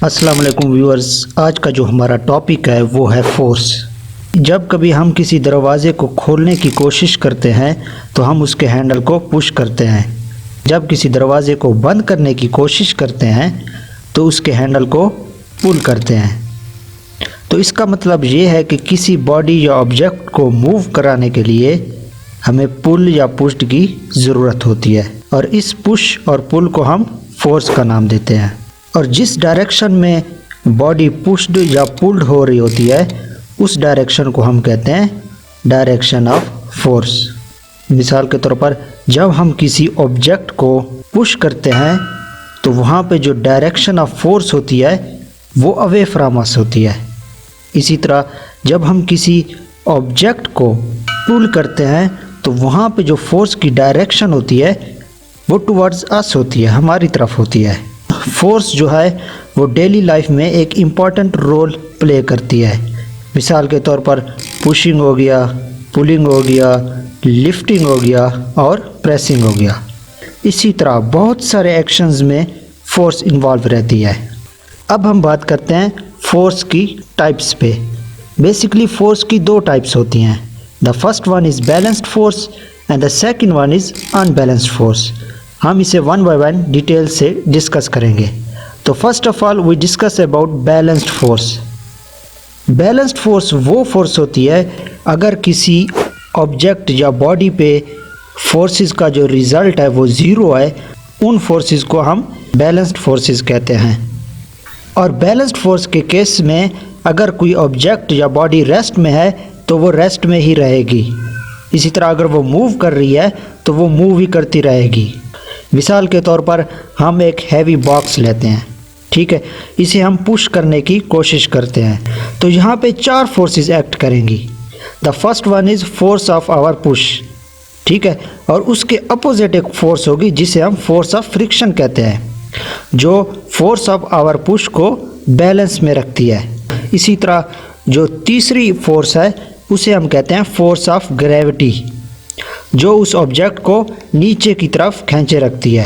अस्सलाम वालेकुम व्यूअर्स। आज का जो हमारा टॉपिक है वो है फोर्स। जब कभी हम किसी दरवाज़े को खोलने की कोशिश करते हैं तो हम उसके हैंडल को पुश करते हैं। जब किसी दरवाज़े को बंद करने की कोशिश करते हैं तो उसके हैंडल को पुल करते हैं। तो इसका मतलब ये है कि किसी बॉडी या ऑब्जेक्ट को मूव कराने के लिए हमें पुल या पुश की ज़रूरत होती है, और इस पुश और पुल को हम फोर्स का नाम देते हैं। और जिस डायरेक्शन में बॉडी पुश्ड या पुल्ड हो रही होती है उस डायरेक्शन को हम कहते हैं डायरेक्शन ऑफ फोर्स। मिसाल के तौर पर जब हम किसी ऑब्जेक्ट को पुश करते हैं तो वहाँ पे जो डायरेक्शन ऑफ फोर्स होती है वो अवे फ्रॉम अस होती है। इसी तरह जब हम किसी ऑब्जेक्ट को पुल करते हैं तो वहाँ पे जो फोर्स की डायरेक्शन होती है वो टुवर्ड्स अस होती है, हमारी तरफ होती है। फोर्स जो है वो डेली लाइफ में एक इम्पॉर्टेंट रोल प्ले करती है। मिसाल के तौर पर पुशिंग हो गया, पुलिंग हो गया, लिफ्टिंग हो गया और प्रेसिंग हो गया। इसी तरह बहुत सारे एक्शंस में फोर्स इन्वॉल्व रहती है। अब हम बात करते हैं फोर्स की टाइप्स पे। बेसिकली फोर्स की दो टाइप्स होती हैं। The first one is balanced force and the second one is unbalanced force. हम इसे वन बाय वन डिटेल से डिस्कस करेंगे। तो first of all we discuss about balanced force. Balanced force वो फोर्स होती है अगर किसी ऑब्जेक्ट या बॉडी पे फोर्सेस का जो रिज़ल्ट है वो ज़ीरो है, उन फोर्सेस को हम बैलेंस्ड फोर्सेस कहते हैं। और बैलेंस्ड फोर्स के केस में अगर कोई ऑब्जेक्ट या बॉडी रेस्ट में है तो वो रेस्ट में ही रहेगी। इसी तरह अगर वो मूव कर रही है तो वो मूव ही करती रहेगी। मिसाल के तौर पर हम एक हैवी बॉक्स लेते हैं, ठीक है, इसे हम पुश करने की कोशिश करते हैं तो यहाँ पे चार फोर्सेस एक्ट करेंगी। The first one is force of our push, ठीक है, और उसके अपोजिट एक फोर्स होगी जिसे हम फोर्स ऑफ फ्रिक्शन कहते हैं, जो फोर्स ऑफ आवर पुश को बैलेंस में रखती है। इसी तरह जो तीसरी फोर्स है उसे हम कहते हैं फोर्स ऑफ ग्रेविटी, जो उस ऑब्जेक्ट को नीचे की तरफ खींचे रखती है।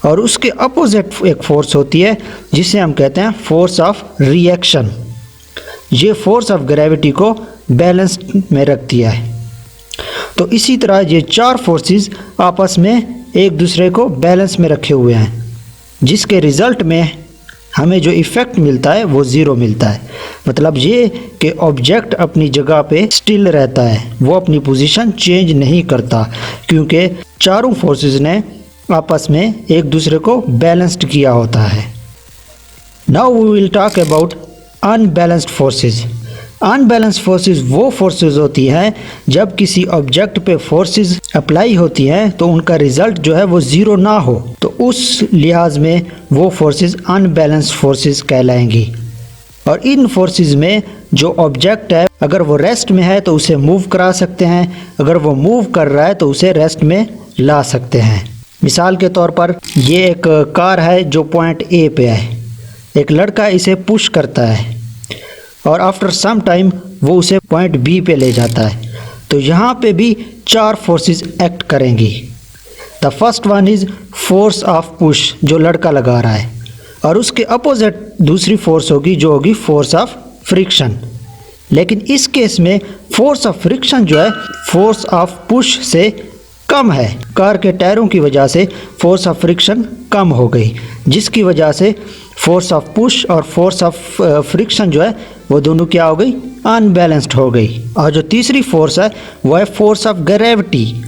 और उसके अपोजिट एक फोर्स होती है जिसे हम कहते हैं फोर्स ऑफ रिएक्शन। ये फोर्स ऑफ ग्रेविटी को बैलेंस में रखती है। तो इसी तरह ये चार फोर्सेस आपस में एक दूसरे को बैलेंस में रखे हुए हैं, जिसके रिज़ल्ट में हमें जो इफ़ेक्ट मिलता है वो ज़ीरो मिलता है। मतलब ये कि ऑब्जेक्ट अपनी जगह पे स्टिल रहता है, वो अपनी पोजीशन चेंज नहीं करता, क्योंकि चारों फोर्सेस ने आपस में एक दूसरे को बैलेंस्ड किया होता है। Now we will talk about unbalanced forces. Unbalanced forces वो फोर्सेस होती हैं जब किसी ऑब्जेक्ट पे फोर्सेस अप्लाई होती हैं तो उनका रिज़ल्ट जो है वो ज़ीरो ना हो, तो उस लिहाज में वो फोर्सेस अनबैलेंस्ड फोर्सेस कहलाएंगी। और इन फोर्सेस में जो ऑब्जेक्ट है अगर वो रेस्ट में है तो उसे मूव करा सकते हैं, अगर वो मूव कर रहा है तो उसे रेस्ट में ला सकते हैं। मिसाल के तौर पर ये एक कार है जो पॉइंट ए पे है, एक लड़का इसे पुश करता है और आफ्टर सम टाइम वो उसे पॉइंट बी पे ले जाता है। तो यहाँ पे भी चार फोर्सेस एक्ट करेंगी। The first one is force of push, जो लड़का लगा रहा है, और उसके अपोजिट दूसरी फोर्स होगी जो होगी फोर्स ऑफ फ्रिक्शन। लेकिन इस केस में फोर्स ऑफ फ्रिक्शन जो है फोर्स ऑफ पुश से कम है। कार के टायरों की वजह से फोर्स ऑफ फ्रिक्शन कम हो गई, जिसकी वजह से फोर्स ऑफ पुश और फोर्स ऑफ फ्रिक्शन जो है वो दोनों क्या हो गई, अनबैलेंस्ड हो गई। और जो तीसरी फोर्स है वो है फोर्स ऑफ ग्रेविटी,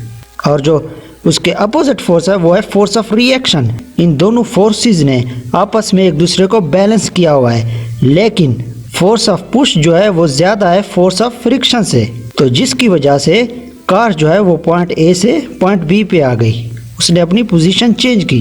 और जो उसके अपोजिट फोर्स है वो है फोर्स ऑफ रिएक्शन। इन दोनों फोर्सेस ने आपस में एक दूसरे को बैलेंस किया हुआ है, लेकिन फोर्स ऑफ पुश जो है वो ज़्यादा है फोर्स ऑफ फ्रिक्शन से, तो जिसकी वजह से कार जो है वो पॉइंट ए से पॉइंट बी पे आ गई, उसने अपनी पोजीशन चेंज की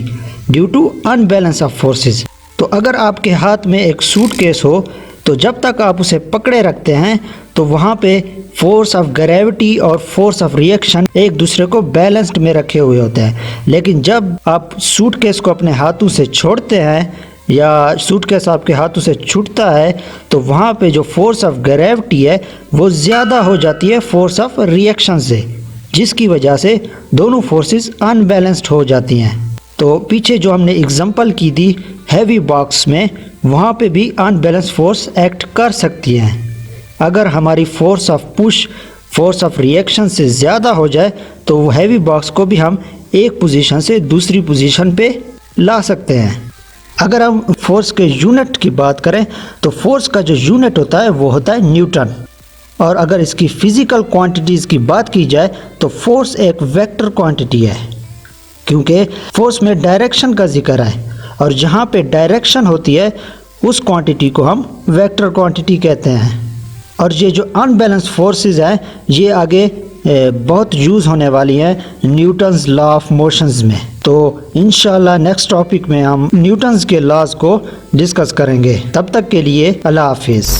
due to unbalance of forces. तो अगर आपके हाथ में एक सूटकेस हो तो जब तक आप उसे पकड़े रखते हैं तो वहाँ पे फोर्स ऑफ ग्रेविटी और फोर्स ऑफ रिएक्शन एक दूसरे को बैलेंस्ड में रखे हुए होते हैं। लेकिन जब आप सूटकेस को अपने हाथों से छोड़ते हैं या सूटकेस आपके हाथों से छूटता है तो वहाँ पे जो फोर्स ऑफ ग्रेविटी है वो ज़्यादा हो जाती है फोर्स ऑफ रिएक्शन से, जिसकी वजह से दोनों फोर्सेस अनबैलेंस्ड हो जाती हैं। तो पीछे जो हमने एग्जांपल की थी हैवी बॉक्स में, वहाँ पे भी अनबैलेंस फोर्स एक्ट कर सकती हैं। अगर हमारी force of push force of reaction से ज़्यादा हो जाए तो वो हैवी बॉक्स को भी हम एक पोजीशन से दूसरी पोजीशन पे ला सकते हैं। अगर हम फोर्स के यूनिट की बात करें तो फोर्स का जो यूनिट होता है वो होता है न्यूटन। और अगर इसकी फिज़िकल क्वांटिटीज़ की बात की जाए तो फोर्स एक वेक्टर क्वांटिटी है, क्योंकि फोर्स में डायरेक्शन का जिक्र है और जहाँ पे डायरेक्शन होती है उस क्वांटिटी को हम वेक्टर क्वांटिटी कहते हैं। और ये जो अनबैलेंस फोर्सेस हैं ये आगे बहुत यूज़ होने वाली हैं न्यूटन्स लॉ ऑफ मोशंस में। तो इंशाल्लाह नेक्स्ट टॉपिक में हम न्यूटन्स के लॉज को डिस्कस करेंगे। तब तक के लिए अल्लाह हाफिज़।